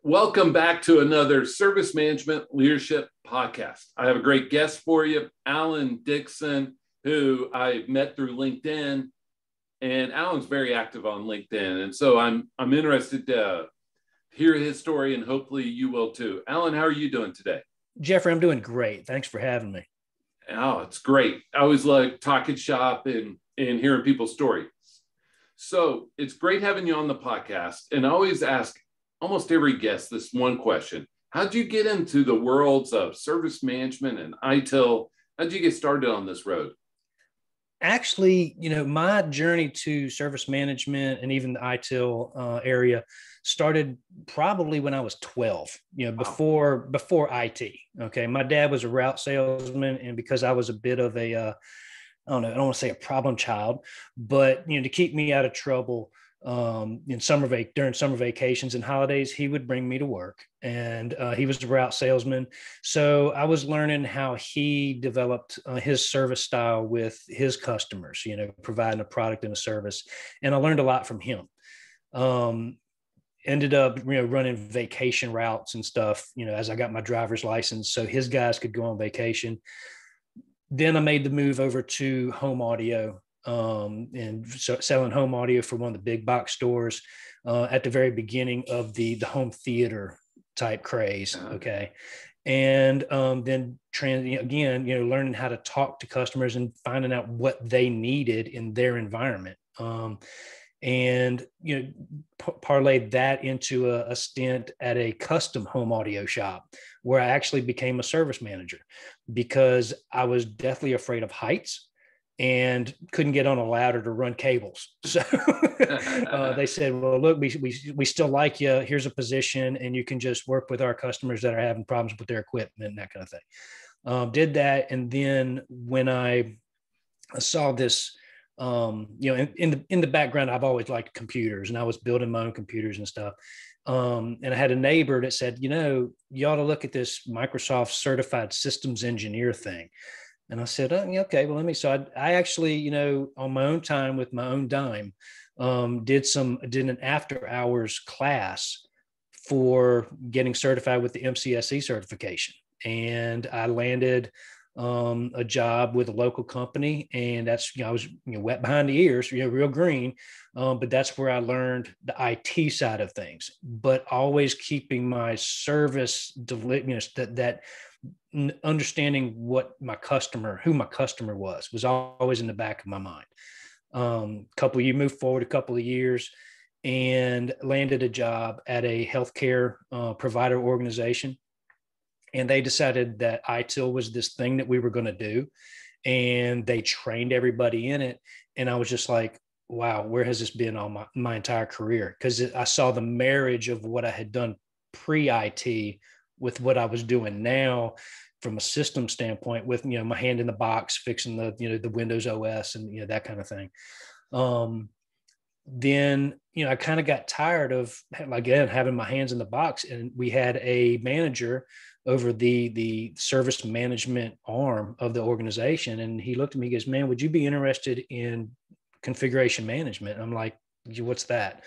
Welcome back to another Service Management Leadership Podcast. I have a great guest for you, Alan Dixon, who I met through LinkedIn. And Alan's very active on LinkedIn. And so I'm interested to hear his story, and hopefully you will too. Alan, how are you doing today? Jeffrey, I'm doing great. Thanks for having me. Oh, it's great. I always like talking shop and hearing people's stories. So it's great having you on the podcast. And I always ask almost every guest this one question. How'd you get into the worlds of service management and ITIL? How'd you get started on this road? Actually, my journey to service management and even the ITIL area started probably when I was 12, before IT. Okay. My dad was a route salesman. And because I was a bit of I don't want to say a problem child, but, to keep me out of trouble, during summer vacations and holidays, he would bring me to work, and he was a route salesman. So I was learning how he developed his service style with his customers, providing a product and a service. And I learned a lot from him. Ended up, running vacation routes and stuff, as I got my driver's license, so his guys could go on vacation. Then I made the move over to home audio, and selling home audio for one of the big box stores at the very beginning of the home theater type craze. Okay. And then learning how to talk to customers and finding out what they needed in their environment. And parlayed that into a stint at a custom home audio shop where I actually became a service manager because I was deathly afraid of heights and couldn't get on a ladder to run cables. So they said, well, look, we still like you. Here's a position, and you can just work with our customers that are having problems with their equipment and that kind of thing. Did that. And then when I saw this, in the background, I've always liked computers, and I was building my own computers and stuff. And I had a neighbor that said, you ought to look at this Microsoft certified systems engineer thing. And I said, oh, okay, well, so I actually, on my own time with my own dime, did an after hours class for getting certified with the MCSE certification. And I landed a job with a local company, and that's, I was wet behind the ears, real green, but that's where I learned the IT side of things, but always keeping my service, that understanding who my customer was always in the back of my mind. Moved forward a couple of years and landed a job at a healthcare provider organization. And they decided that ITIL was this thing that we were going to do. And they trained everybody in it. And I was just like, wow, where has this been all my entire career? Because I saw the marriage of what I had done pre-IT with what I was doing now from a system standpoint with, my hand in the box, fixing the Windows OS and, that kind of thing. Then, I kind of got tired of, again, having my hands in the box, and we had a manager over the service management arm of the organization. And he looked at me, he goes, man, would you be interested in configuration management? I'm like, what's that?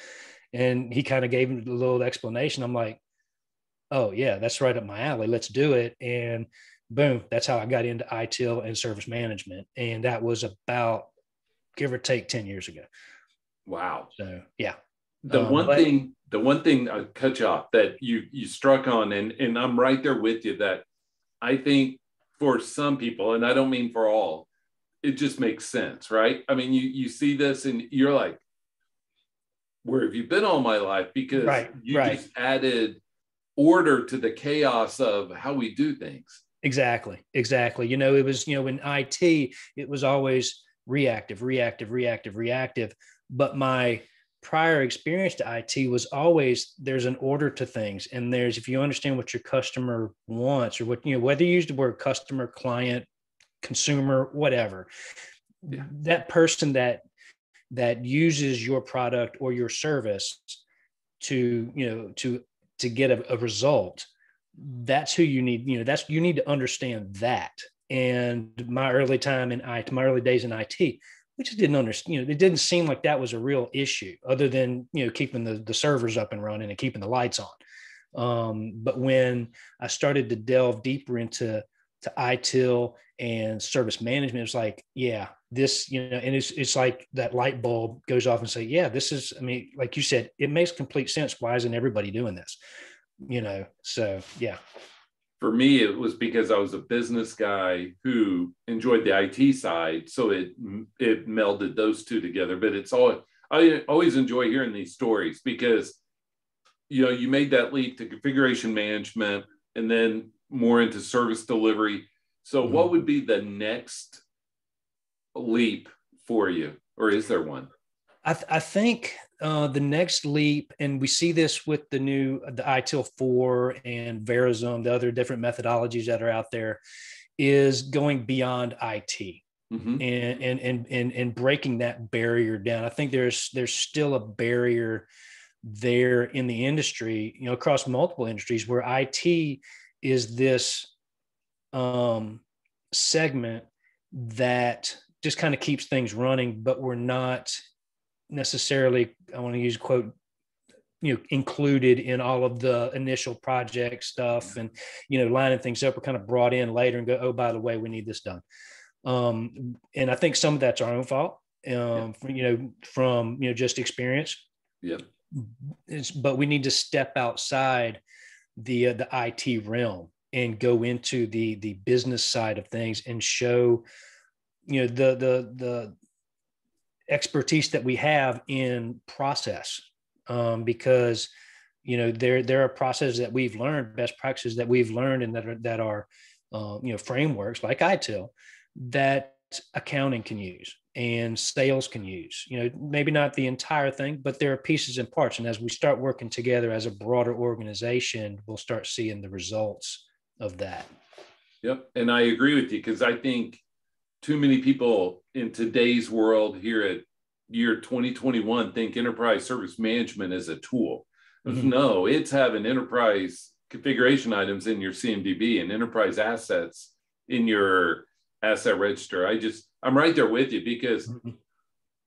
And he kind of gave me a little explanation. I'm like, oh yeah, that's right up my alley. Let's do it. And boom, that's how I got into ITIL and service management. And that was about, give or take, 10 years ago. Wow. So yeah. The one thing I cut you off that you struck on, and I'm right there with you, that I think for some people, and I don't mean for all, it just makes sense, right? I mean, you see this and you're like, where have you been all my life? Because you just added order to the chaos of how we do things. Exactly. It was, in IT, it was always reactive. But my prior experience to IT was always, there's an order to things. And if you understand what your customer wants, or what, whether you use the word customer, client, consumer, whatever, that person that uses your product or your service to get a result, that's who you need, you need to understand that. And my early days in IT, we just didn't understand, it didn't seem like that was a real issue other than, keeping the servers up and running and keeping the lights But when I started to delve deeper into ITIL and service management, it's like, yeah, this, and it's like that light bulb goes off and say, yeah, this is, I mean, like you said, it makes complete sense. Why isn't everybody doing this? So yeah. For me, it was because I was a business guy who enjoyed the IT side. So it melded those two together. But I always enjoy hearing these stories because, you made that leap to configuration management and then more into service delivery. So what would be the next leap for you, or is there one? I think the next leap, and we see this with the ITIL 4 and Verizon, the other different methodologies that are out there, is going beyond IT and breaking that barrier down. I think there's still a barrier there in the industry, across multiple industries, where IT is this segment that just kind of keeps things running, but we're not necessarily, I want to use quote, included in all of the initial project stuff and, lining things up. We're kind of brought in later and go, oh, by the way, we need this done. And I think some of that's our own fault, from just experience. Yeah. But we need to step outside the IT realm and go into the business side of things and show, the expertise that we have in process, because there are processes that we've learned, best practices that we've learned, and that are frameworks like ITIL that accounting can use and sales can use. Maybe not the entire thing, but there are pieces and parts. And as we start working together as a broader organization, we'll start seeing the results of that. Yep, and I agree with you, because I think too many people in today's world here at year 2021 think enterprise service management is a tool. No, it's having enterprise configuration items in your CMDB and enterprise assets in your asset register. I'm right there with you, because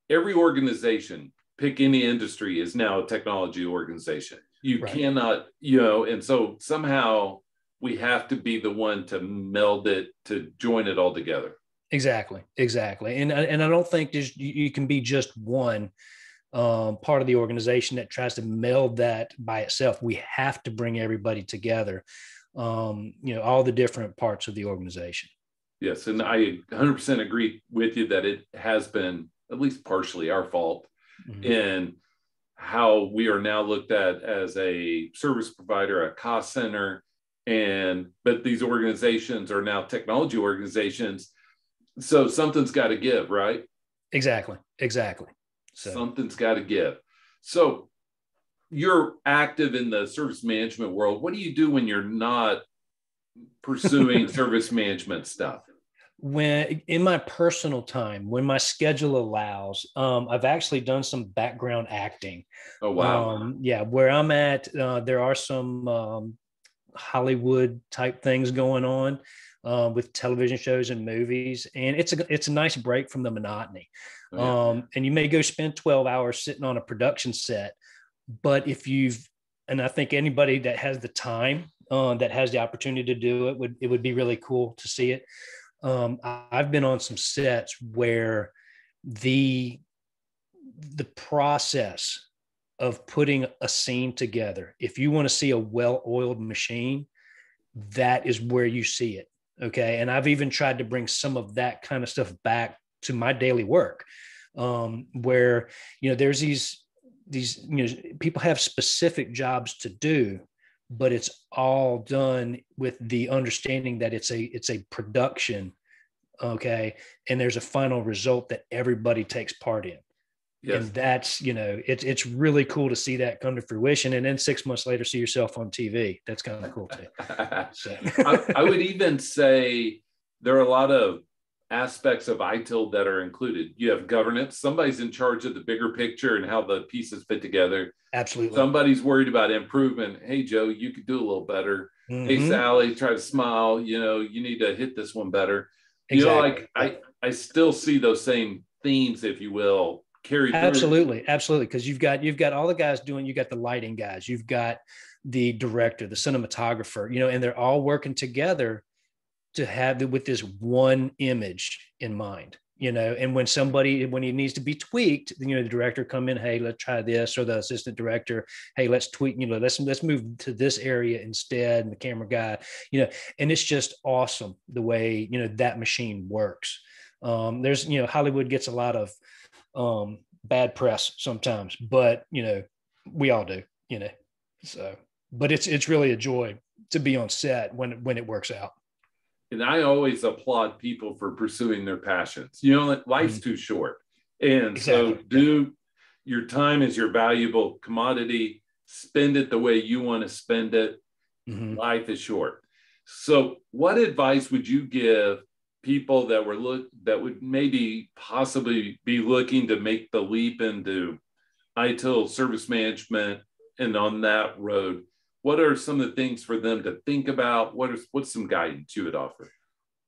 every organization, pick any industry, is now a technology organization. You cannot, and so somehow we have to be the one to meld it, to join it all together. Exactly. And I don't think you can be just one part of the organization that tries to meld that by itself. We have to bring everybody together, all the different parts of the organization. Yes, and I 100% agree with you that it has been at least partially our fault in how we are now looked at as a service provider, a cost center, but these organizations are now technology organizations. So something's got to give, right? Exactly. So something's got to give. So you're active in the service management world. What do you do when you're not pursuing service management stuff? When in my personal time, when my schedule allows, I've actually done some background acting. Oh, wow. Where I'm at, there are some Hollywood type things going on with television shows and movies, and it's a nice break from the monotony. And you may go spend 12 hours sitting on a production set, but and I think anybody that has the time, that has the opportunity to do it would be really cool to see it. I've been on some sets where the process of putting a scene together, if you want to see a well-oiled machine, that is where you see it. Okay. And I've even tried to bring some of that kind of stuff back to my daily work, where, there's these, people have specific jobs to do, but it's all done with the understanding that it's a production. Okay. And there's a final result that everybody takes part in. Yes. And that's, it's really cool to see that come to fruition. And then 6 months later, see yourself on TV. That's kind of cool too. So. I would even say there are a lot of aspects of ITIL that are included. You have governance. Somebody's in charge of the bigger picture and how the pieces fit together. Absolutely. Somebody's worried about improvement. Hey, Joe, you could do a little better. Hey, Sally, try to smile. You need to hit this one better. Exactly. I still see those same themes, if you will, carry through. Absolutely. Absolutely. Because you've got all the guys doing, you got the lighting guys, you've got the director, the cinematographer, and they're all working together to have with this one image in mind, and when he needs to be tweaked, the director come in, hey, let's try this, or the assistant director, hey, let's tweak, let's move to this area instead, and the camera guy, and it's just awesome the way, that machine works. There's, Hollywood gets a lot of bad press sometimes, but, we all do, so, but it's really a joy to be on set when it works out. And I always applaud people for pursuing their passions. Life's too short. And Exactly. So your time is your valuable commodity. Spend it the way you want to spend it. Life is short. So what advice would you give people that would maybe possibly be looking to make the leap into ITIL service management and on that road? What are some of the things for them to think about? What's some guidance you would offer?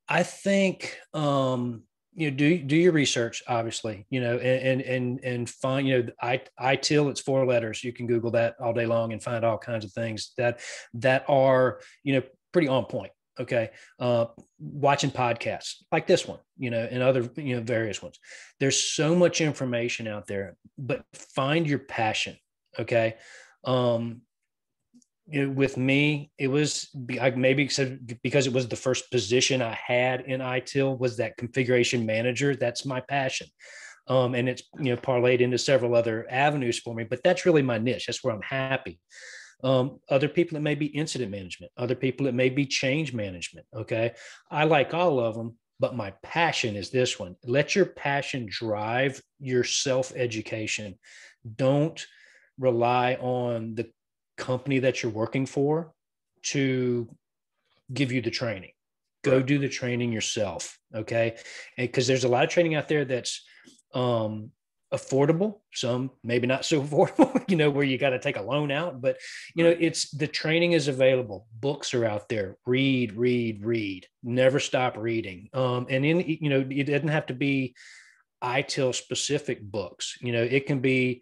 I think, do your research, obviously, and find, ITIL, it's 4 letters. You can Google that all day long and find all kinds of things that are, pretty on point. Okay. Watching podcasts like this one, and other, various ones. There's so much information out there, but find your passion. Okay. With me, it was maybe because it was the first position I had in ITIL, was that configuration manager. That's my passion. And it's, parlayed into several other avenues for me, but that's really my niche. That's where I'm happy. Other people, it may be incident management. Other people, it may be change management. Okay. I like all of them, but my passion is this one. Let your passion drive your self-education. Don't rely on the company that you're working for to give you the training. Go do the training yourself. Okay. And because there's a lot of training out there that's affordable, some maybe not so affordable, where you got to take a loan out, but it's, the training is available. Books are out there. Read, never stop reading. And it doesn't have to be ITIL specific books. It can be,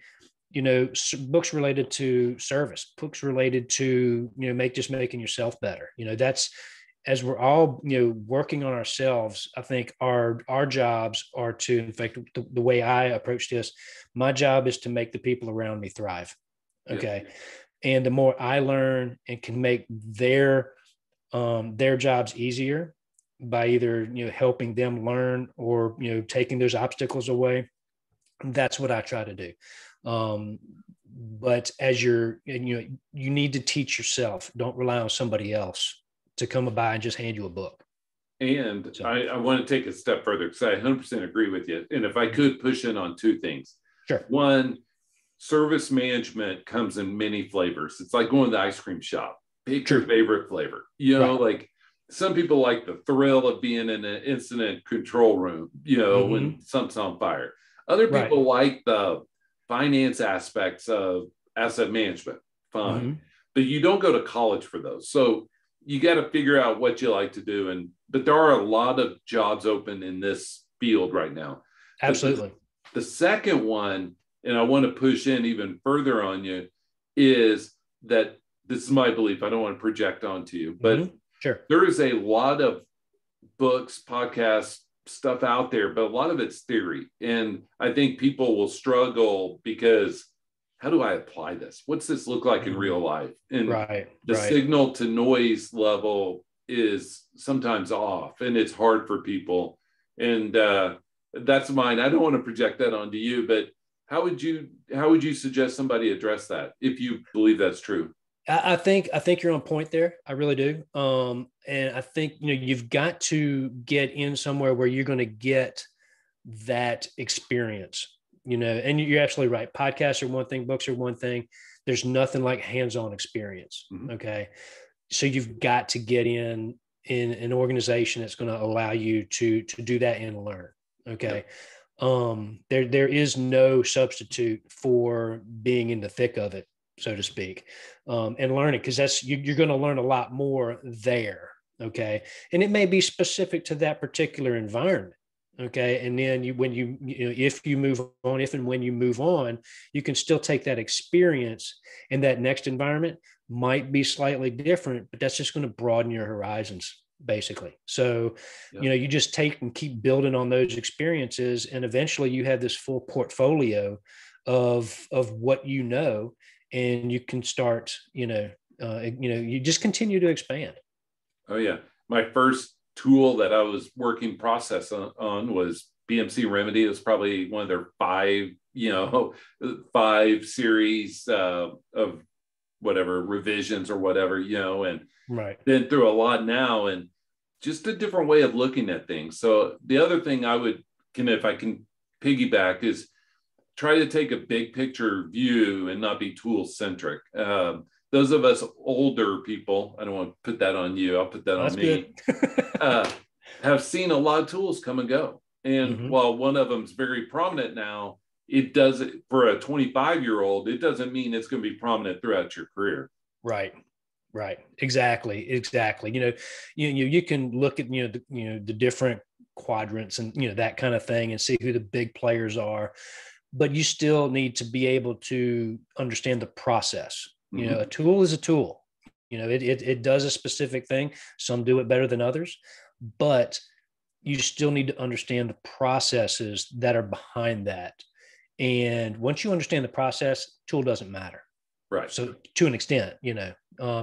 books related to service, books related to, making yourself better. That's, as we're all, working on ourselves. I think our jobs are to, in fact, the way I approach this, my job is to make the people around me thrive. Okay. Yeah. And the more I learn and can make their jobs easier by either, helping them learn or, taking those obstacles away, that's what I try to do. But as you need to teach yourself. Don't rely on somebody else to come by and just hand you a book. And so, I want to take a step further, because I 100% agree with you. And if I could push in on 2 things. Sure. One, service management comes in many flavors. It's like going to the ice cream shop. Pick your favorite flavor. Like some people like the thrill of being in an incident control room, when something's on fire. Other people like the finance aspects of asset management. Fine. But you don't go to college for those. So you got to figure out what you like to do. But there are a lot of jobs open in this field right now. Absolutely. The second one, and I want to push in even further on you, is that this is my belief. I don't want to project onto you, but sure, there is a lot of books, podcasts, stuff out there, but a lot of it's theory. And I think people will struggle because, how do I apply this? What's this look like in real life? And the signal to noise level is sometimes off, and it's hard for people. And that's mine. I don't want to project that onto you, but how would you suggest somebody address that if you believe that's true? I think you're on point there. I really do. And I think, you've got to get in somewhere where you're going to get that experience, and you're absolutely right. Podcasts are one thing, books are one thing. There's nothing like hands-on experience. Okay. So you've got to get in an organization that's going to allow you to do that and learn. Okay. There is no substitute for being in the thick of it, so to speak, and learning, because you're going to learn a lot more there. Okay. And it may be specific to that particular environment. Okay. And then if you move on, if and when you move on, you can still take that experience, and that next environment might be slightly different, but that's just going to broaden your horizons, basically. So, you just take and keep building on those experiences, and eventually you have this full portfolio of what and you can start, you just continue to expand. Oh yeah. My first tool that I was working process on was BMC Remedy. It was probably one of their five series of whatever revisions or whatever, and right. been through a lot now, and just a different way of looking at things. So the other thing if I can piggyback, is try to take a big picture view and not be tool centric. Those of us older people, I don't want to put that on you, I'll put that on me, have seen a lot of tools come and go. And while one of them is very prominent now, it doesn't, for a 25-year-old, it doesn't mean it's going to be prominent throughout your career. Right. Exactly. You can look at, the different quadrants and, that kind of thing, and see who the big players are, but you still need to be able to understand the process. A tool is a tool. It does a specific thing. Some do it better than others, but you still need to understand the processes that are behind that. And once you understand the process, tool doesn't matter. Right. So to an extent,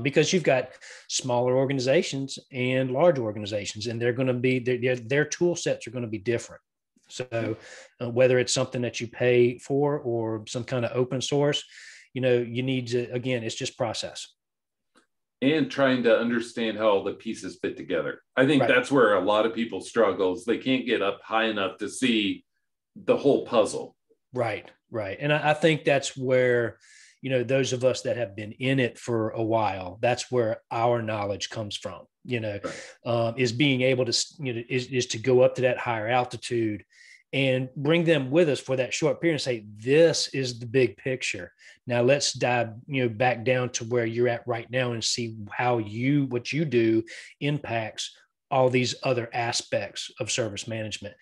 because you've got smaller organizations and large organizations, and they're going to be, their tool sets are going to be different. So whether it's something that you pay for or some kind of open source, you need to, again, it's just process. And trying to understand how all the pieces fit together. I think that's where a lot of people struggle, is they can't get up high enough to see the whole puzzle. Right. And I think that's where, those of us that have been in it for a while, that's where our knowledge comes from, is being able to, is to go up to that higher altitude and bring them with us for that short period and say, this is the big picture. Now let's dive, back down to where you're at right now and see how what you do impacts all these other aspects of service management.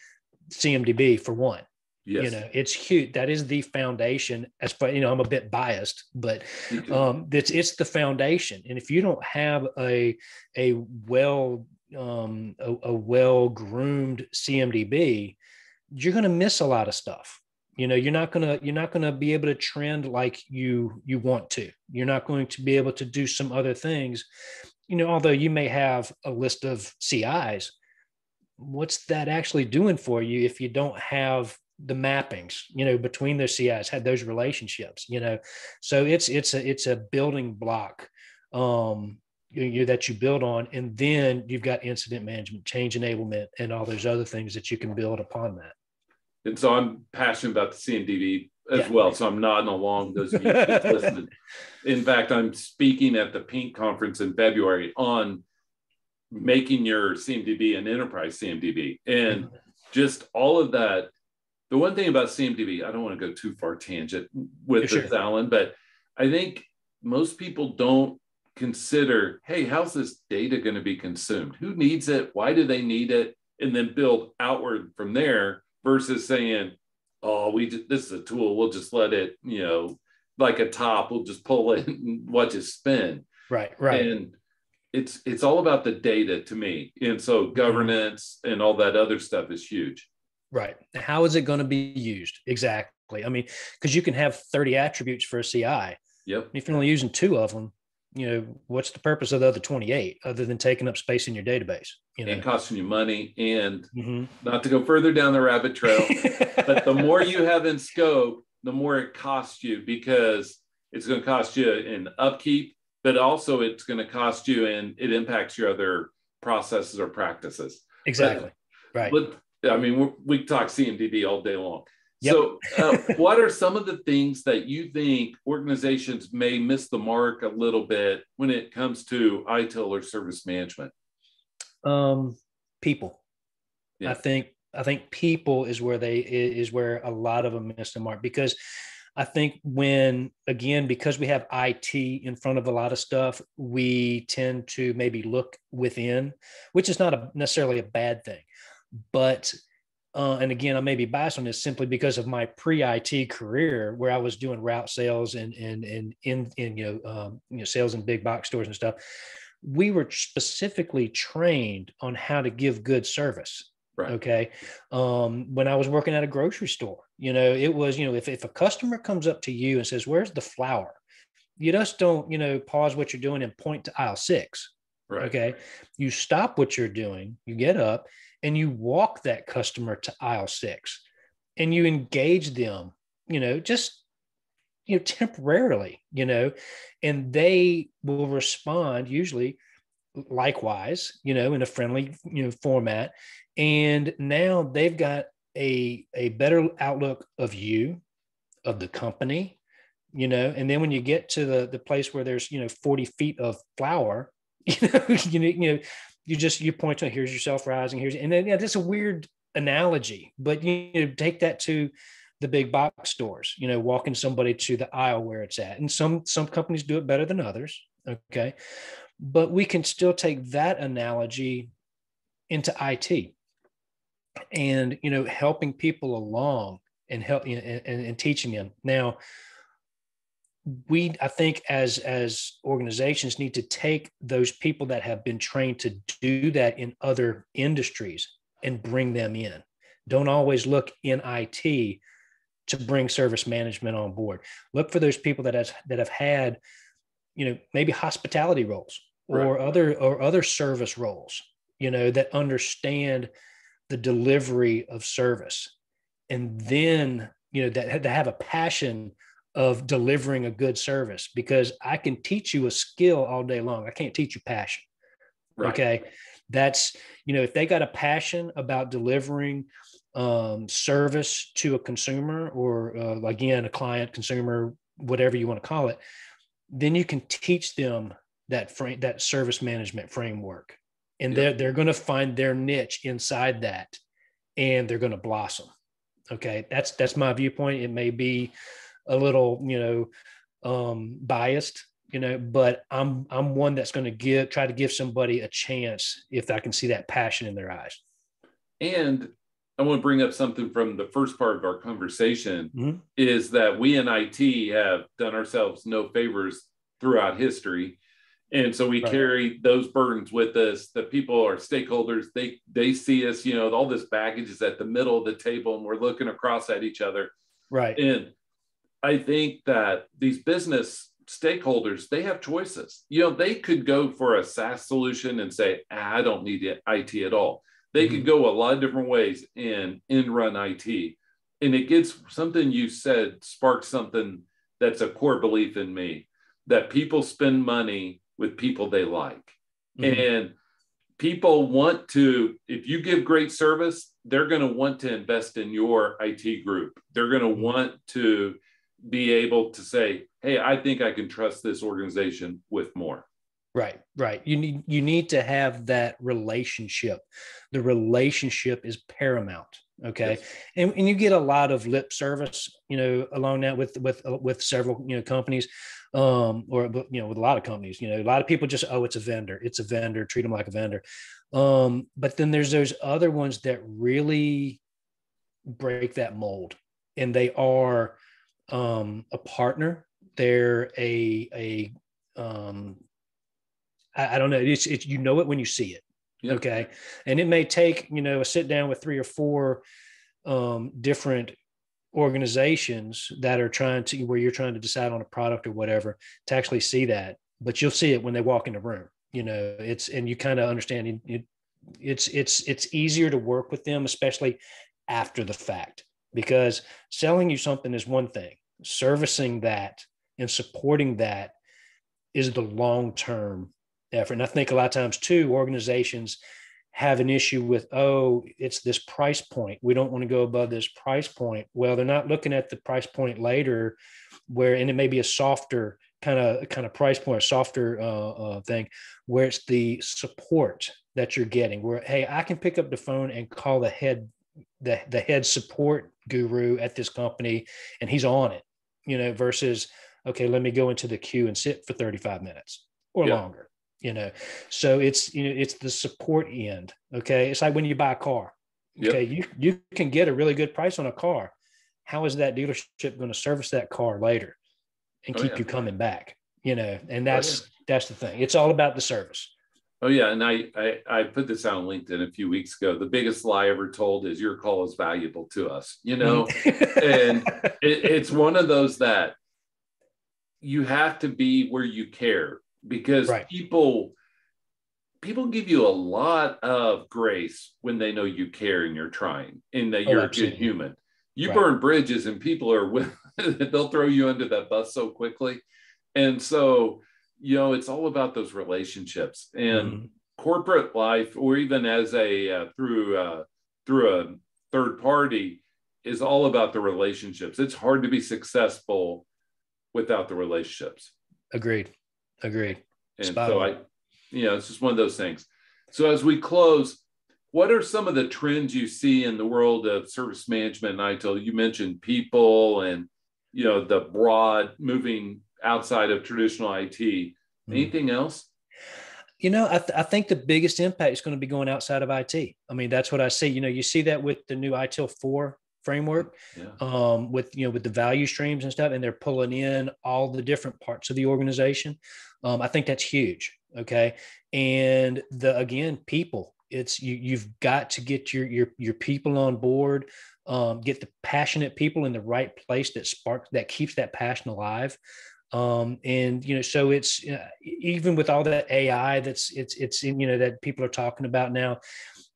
CMDB for one. Yes. It's huge. That is the foundation. As far, I'm a bit biased, but it's the foundation. And if you don't have a well groomed CMDB, you're going to miss a lot of stuff. You're not going to be able to trend like you want to. You're not going to be able to do some other things. Although you may have a list of CIs, what's that actually doing for you if you don't have the mappings, between those CIs, had those relationships, so it's a building block that you build on. And then you've got incident management, change enablement, and all those other things that you can build upon that. And so I'm passionate about the CMDB as well. So I'm nodding along, those of you listening. In fact, I'm speaking at the Pink conference in February on making your CMDB an enterprise CMDB. And just all of that. The one thing about CMDB, I don't want to go too far tangent with this, Alan, but I think most people don't consider, hey, how's this data going to be consumed? Who needs it? Why do they need it? And then build outward from there, versus saying, oh, this is a tool, we'll just let it, like a top, we'll just pull it and watch it spin. Right. And it's all about the data to me. And so governance and all that other stuff is huge. Right. How is it going to be used? Exactly. I mean, because you can have 30 attributes for a CI. Yep. If you're only using 2 of them, what's the purpose of the other 28 other than taking up space in your database? And costing you money. And not to go further down the rabbit trail, but the more you have in scope, the more it costs you, because it's going to cost you in upkeep, but also it's going to cost you, and it impacts your other processes or practices. Exactly. Right. But I mean, we talk CMDB all day long. Yep. So what are some of the things that you think organizations may miss the mark a little bit when it comes to ITIL or service management? People. Yeah. I think people is where a lot of them miss the mark, because I think because we have IT in front of a lot of stuff, we tend to maybe look within, which is not necessarily a bad thing. But and again, I may be biased on this simply because of my pre-IT career, where I was doing route sales and sales in big box stores and stuff. We were specifically trained on how to give good service. Right. Okay. When I was working at a grocery store, it was, if a customer comes up to you and says, "Where's the flour?" You just don't, pause what you're doing and point to aisle 6. Right. Okay. You stop what you're doing, you get up and you walk that customer to aisle 6 and you engage them, just, temporarily, and they will respond usually likewise, in a friendly, format. And now they've got a better outlook of you, of the company, and then when you get to the place where there's, 40 feet of flour, you point to, here's yourself rising, and then, that's a weird analogy, but take that to the big box stores, walking somebody to the aisle where it's at. And some companies do it better than others. Okay. But we can still take that analogy into IT and, helping people along and help and teaching them. Now, I think as organizations need to take those people that have been trained to do that in other industries and bring them in. Don't always look in IT to bring service management on board. Look for those people that have had, maybe hospitality roles or other service roles, that understand the delivery of service, and then, that have a passion of delivering a good service, because I can teach you a skill all day long. I can't teach you passion. Right. Okay. That's, if they got a passion about delivering service to a consumer or again, a client, consumer, whatever you want to call it, then you can teach them that service management framework, and they're going to find their niche inside that, and they're going to blossom. Okay. That's my viewpoint. It may be a little, biased, but I'm one that's going to try to give somebody a chance if I can see that passion in their eyes. And I want to bring up something from the first part of our conversation, is that we in IT have done ourselves no favors throughout history. And so we carry those burdens with us. The people, our stakeholders, they see us, all this baggage is at the middle of the table and we're looking across at each other. Right. And I think that these business stakeholders, they have choices. They could go for a SaaS solution and say, I don't need IT at all. They could go a lot of different ways and run IT. And it gets something you said, sparked something that's a core belief in me, that people spend money with people they like. And people want to, if you give great service, they're going to want to invest in your IT group. They're going to want to be able to say, hey, I think I can trust this organization with more. Right. You need to have that relationship. The relationship is paramount. Okay. Yes. And you get a lot of lip service, along that with several, companies, or, with a lot of companies, a lot of people just, it's a vendor, treat them like a vendor. But then there's those other ones that really break that mold, and they are, a partner. They're I don't know. It's it when you see it. Yep. Okay. And it may take, a sit down with 3 or 4 different organizations that are where you're trying to decide on a product or whatever to actually see that, but you'll see it when they walk in the room, and you kind of understand it's easier to work with them, especially after the fact, because selling you something is one thing, servicing that and supporting that is the long-term effort. And I think a lot of times too, organizations have an issue with, it's this price point. We don't want to go above this price point. Well, they're not looking at the price point later and it may be a softer kind of price point, a softer thing, where it's the support that you're getting, where, hey, I can pick up the phone and call the head support guru at this company and he's on it, versus, okay, let me go into the queue and sit for 35 minutes or longer. So it's the support end. Okay. It's like when you buy a car, Okay. You can get a really good price on a car. How is that dealership going to service that car later and keep you coming back? And that's the thing. It's all about the service. Oh yeah. And I put this out on LinkedIn a few weeks ago. The biggest lie ever told is your call is valuable to us, and it's one of those that you have to be where you care, because people give you a lot of grace when they know you care and you're trying and that you're a good human. You burn bridges and people are they'll throw you under that bus so quickly. And so, it's all about those relationships, and corporate life, or even as through a third party, is all about the relationships. It's hard to be successful without the relationships. Agreed. And Spot on. It's just one of those things. So as we close, what are some of the trends you see in the world of service management and ITIL? You mentioned people and, the broad moving outside of traditional IT. Anything else? I think the biggest impact is going to be going outside of IT. I mean, that's what I see. You see that with the new ITIL 4 framework, with the value streams and stuff, and they're pulling in all the different parts of the organization. I think that's huge. Okay. And people, it's you've got to get your people on board, get the passionate people in the right place that keeps that passion alive. So it's even with all that AI it's in, that people are talking about now,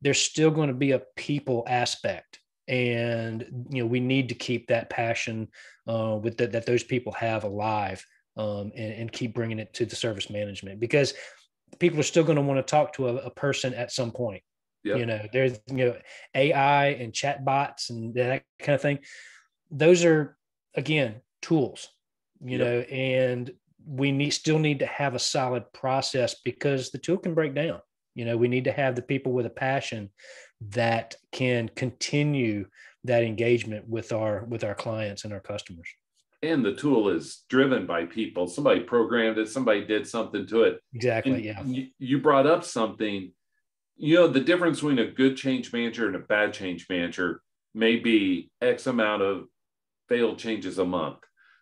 there's still going to be a people aspect. And, we need to keep that passion that those people have alive, and keep bringing it to the service management, because people are still going to want to talk to a person at some point. There's, AI and chat bots and that kind of thing. Those are, again, tools, and we still need to have a solid process, because the tool can break down. We need to have the people with a passion that can continue that engagement with our clients and our customers. And the tool is driven by people. Somebody programmed it, somebody did something to it. Exactly. And you brought up something, the difference between a good change manager and a bad change manager may be X amount of failed changes a month.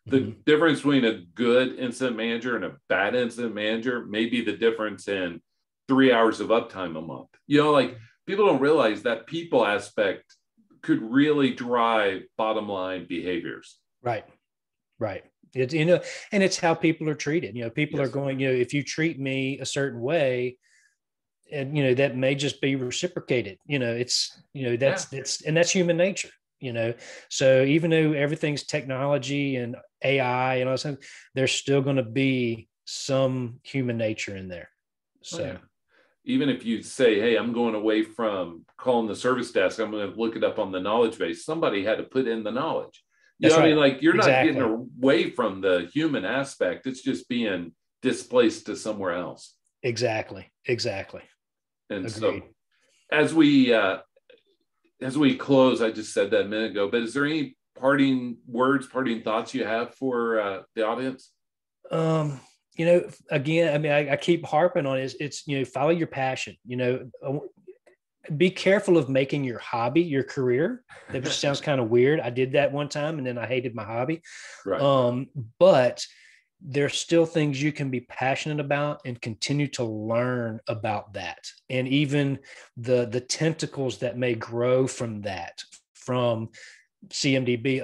The difference between a good incident manager and a bad incident manager may be the difference in 3 hours of uptime a month. People don't realize that people aspect could really drive bottom line behaviors. Right. It's, and it's how people are treated. People are going, if you treat me a certain way, and, that may just be reciprocated. That's human nature. So even though everything's technology and AI and all that, there's still going to be some human nature in there. So even if you say, hey, I'm going away from calling the service desk, I'm going to look it up on the knowledge base. Somebody had to put in the knowledge. I mean, you're not getting away from the human aspect. It's just being displaced to somewhere else. Exactly. And Agreed. So as we close, I just said that a minute ago, but is there any parting thoughts you have for the audience? Again, I mean, I keep harping on it. It's follow your passion. Be careful of making your hobby your career. That just sounds kind of weird. I did that one time, and then I hated my hobby. Right. But there's still things you can be passionate about and continue to learn about that. And even the tentacles that may grow from that, from CMDB.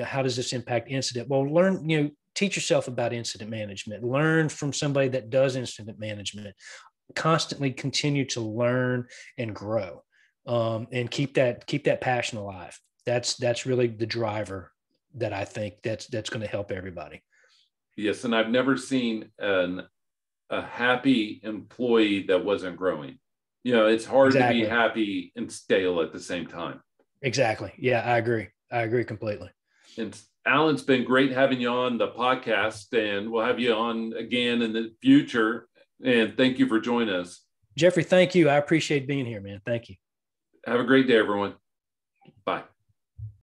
How does this impact incident? Well, learn, teach yourself about incident management, learn from somebody that does incident management, constantly continue to learn and grow, and keep that passion alive. That's really the driver that I think that's going to help everybody. Yes. And I've never seen a happy employee that wasn't growing. It's hard to be happy and stale at the same time. Exactly. Yeah, I agree completely. And Alan, it's been great having you on the podcast, and we'll have you on again in the future. And thank you for joining us. Jeffrey, thank you. I appreciate being here, man. Thank you. Have a great day, everyone. Bye.